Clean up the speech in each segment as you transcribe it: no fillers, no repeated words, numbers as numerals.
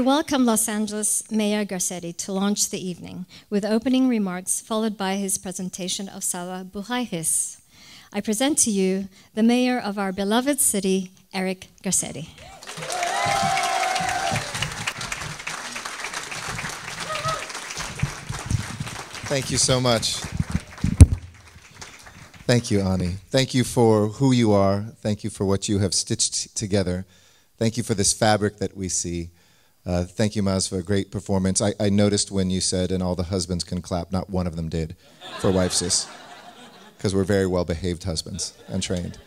welcome Los Angeles Mayor Garcetti to launch the evening with opening remarks followed by his presentation of Salwa Buhayhis. I present to you the mayor of our beloved city, Eric Garcetti. Thank you so much. Thank you, Ani. Thank you for who you are. Thank you for what you have stitched together. Thank you for this fabric that we see. Thank you, Maz, for a great performance. I noticed when you said, and all the husbands can clap, not one of them did for Wifesis, because we're very well-behaved husbands and trained.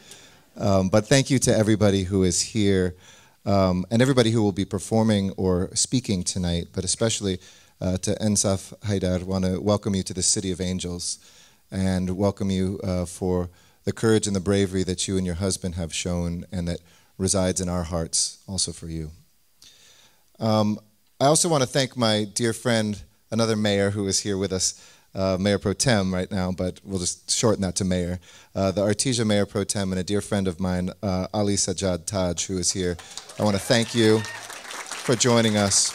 But thank you to everybody who is here and everybody who will be performing or speaking tonight, but especially to Ensaf Haidar. I want to welcome you to the City of Angels and welcome you for the courage and the bravery that you and your husband have shown and that resides in our hearts also for you. I also want to thank my dear friend, another mayor who is here with us, Mayor Pro Tem right now, but we'll just shorten that to Mayor. The Artesia Mayor Pro Tem and a dear friend of mine, Ali Sajjad Taj, who is here. I want to thank you for joining us.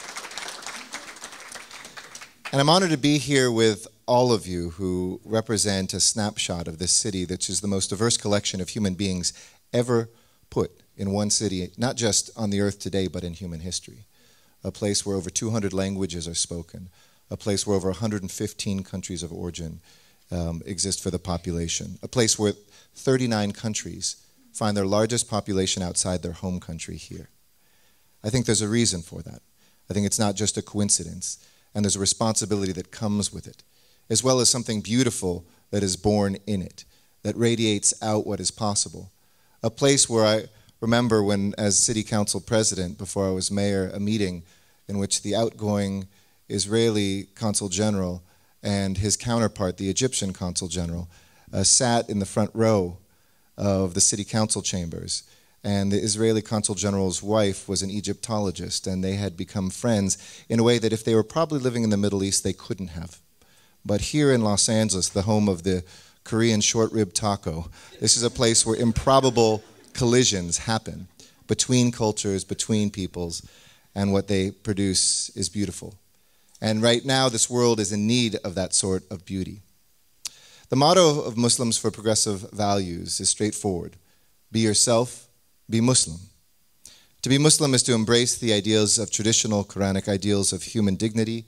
And I'm honored to be here with all of you who represent a snapshot of this city, which is the most diverse collection of human beings ever put in one city, not just on the earth today, but in human history. A place where over 200 languages are spoken, a place where over 115 countries of origin exist for the population, a place where 39 countries find their largest population outside their home country here. I think there's a reason for that. I think it's not just a coincidence, and there's a responsibility that comes with it, as well as something beautiful that is born in it, that radiates out what is possible. A place where I remember when, as city council president, before I was mayor, a meeting in which the outgoing Israeli consul general and his counterpart, the Egyptian consul general, sat in the front row of the city council chambers. And the Israeli consul general's wife was an Egyptologist, and they had become friends in a way that if they were probably living in the Middle East, they couldn't have. But here in Los Angeles, the home of the Korean short rib taco, this is a place where improbable collisions happen between cultures, between peoples, and what they produce is beautiful. And right now, this world is in need of that sort of beauty. The motto of Muslims for Progressive Values is straightforward: be yourself, be Muslim. To be Muslim is to embrace the ideals of traditional Quranic ideals of human dignity,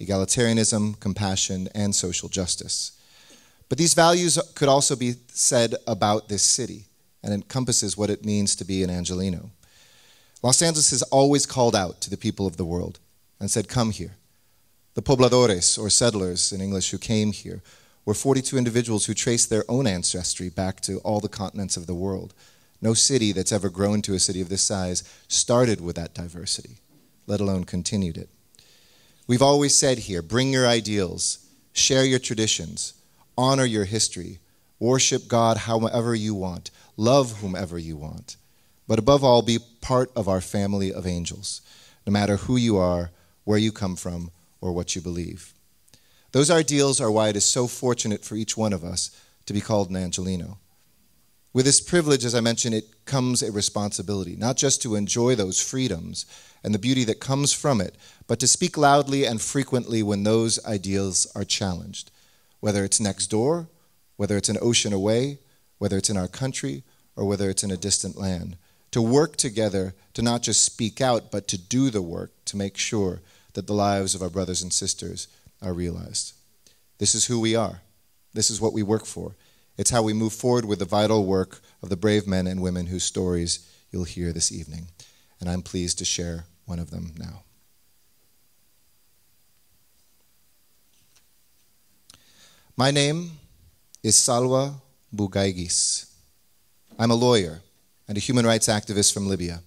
egalitarianism, compassion, and social justice. But these values could also be said about this city and encompasses what it means to be an Angelino. Los Angeles has always called out to the people of the world and said, come here. The pobladores, or settlers in English, who came here were 42 individuals who traced their own ancestry back to all the continents of the world. No city that's ever grown to a city of this size started with that diversity, let alone continued it. We've always said here, bring your ideals, share your traditions, honor your history, worship God however you want, love whomever you want, but above all, be part of our family of angels, no matter who you are, where you come from, or what you believe. Those ideals are why it is so fortunate for each one of us to be called an Angelino. With this privilege, as I mentioned, it comes a responsibility, not just to enjoy those freedoms and the beauty that comes from it, but to speak loudly and frequently when those ideals are challenged, whether it's next door, whether it's an ocean away, whether it's in our country, or whether it's in a distant land. To work together, to not just speak out, but to do the work to make sure that the lives of our brothers and sisters are realized. This is who we are. This is what we work for. It's how we move forward with the vital work of the brave men and women whose stories you'll hear this evening. And I'm pleased to share one of them now. My name is Salwa Buhayhis. I'm a lawyer and a human rights activist from Libya.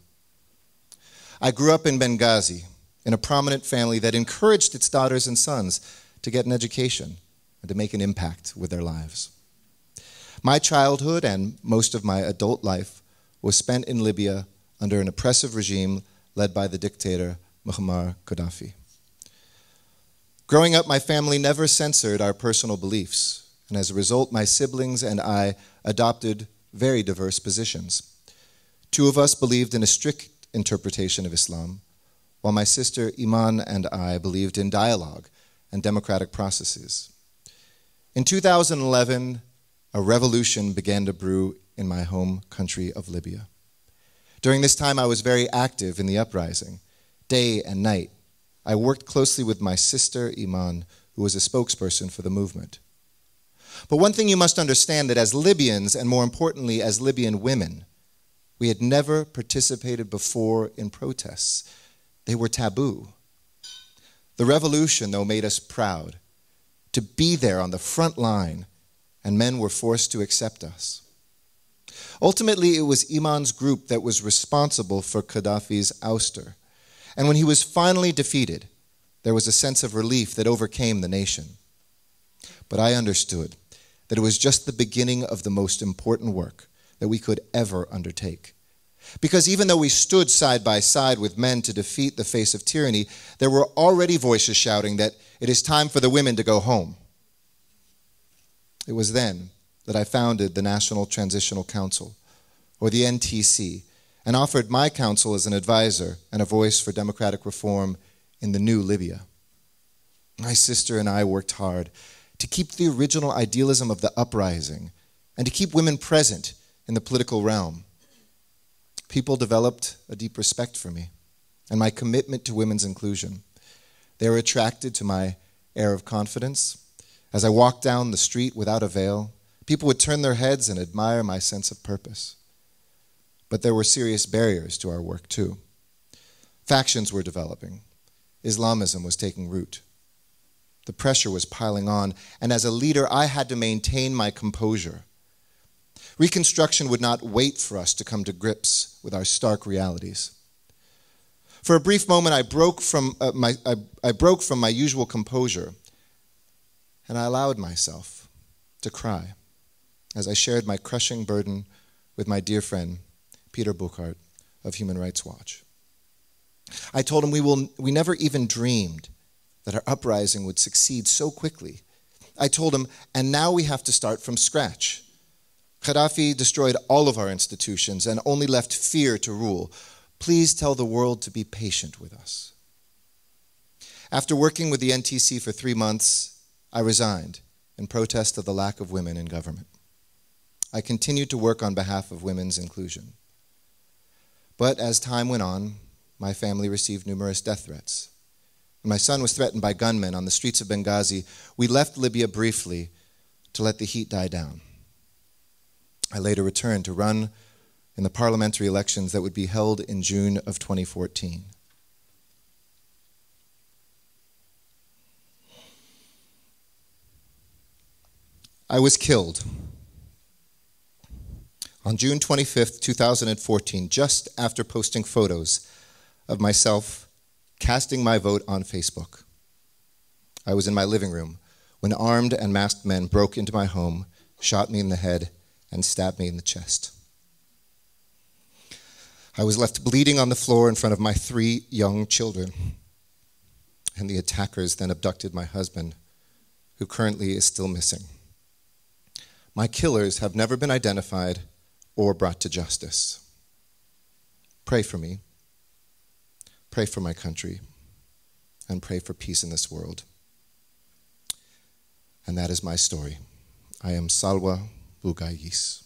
I grew up in Benghazi in a prominent family that encouraged its daughters and sons to get an education and to make an impact with their lives. My childhood and most of my adult life was spent in Libya under an oppressive regime led by the dictator Muammar Gaddafi. Growing up, my family never censored our personal beliefs, and as a result, my siblings and I adopted very diverse positions. Two of us believed in a strict interpretation of Islam. while my sister Iman and I believed in dialogue and democratic processes. In 2011, a revolution began to brew in my home country of Libya. During this time, I was very active in the uprising, day and night. I worked closely with my sister Iman, who was a spokesperson for the movement. But one thing you must understand, that as Libyans, and more importantly as Libyan women, we had never participated before in protests. They were taboo. The revolution, though, made us proud to be there on the front line, and men were forced to accept us. Ultimately, it was Iman's group that was responsible for Gaddafi's ouster. And when he was finally defeated, there was a sense of relief that overcame the nation. But I understood that it was just the beginning of the most important work that we could ever undertake. Because even though we stood side by side with men to defeat the face of tyranny, there were already voices shouting that it is time for the women to go home. It was then that I founded the National Transitional Council, or the NTC, and offered my counsel as an advisor and a voice for democratic reform in the new Libya. My sister and I worked hard to keep the original idealism of the uprising and to keep women present in the political realm. People developed a deep respect for me and my commitment to women's inclusion. They were attracted to my air of confidence. As I walked down the street without a veil, people would turn their heads and admire my sense of purpose. But there were serious barriers to our work too. Factions were developing. Islamism was taking root. The pressure was piling on, and as a leader, I had to maintain my composure. Reconstruction would not wait for us to come to grips with our stark realities. For a brief moment, I broke from my usual composure, and I allowed myself to cry as I shared my crushing burden with my dear friend, Peter Buchart of Human Rights Watch. I told him we never even dreamed that our uprising would succeed so quickly. I told him, and now we have to start from scratch. Gaddafi destroyed all of our institutions and only left fear to rule. Please tell the world to be patient with us. After working with the NTC for 3 months, I resigned in protest of the lack of women in government. I continued to work on behalf of women's inclusion. But as time went on, my family received numerous death threats. When my son was threatened by gunmen on the streets of Benghazi, we left Libya briefly to let the heat die down. I later returned to run in the parliamentary elections that would be held in June of 2014. I was killed on June 25th, 2014, just after posting photos of myself casting my vote on Facebook. I was in my living room when armed and masked men broke into my home, shot me in the head, and stabbed me in the chest. I was left bleeding on the floor in front of my 3 young children, and the attackers then abducted my husband, who currently is still missing. My killers have never been identified or brought to justice. Pray for me. Pray for my country, and pray for peace in this world. And that is my story. I am Salwa Bugayis.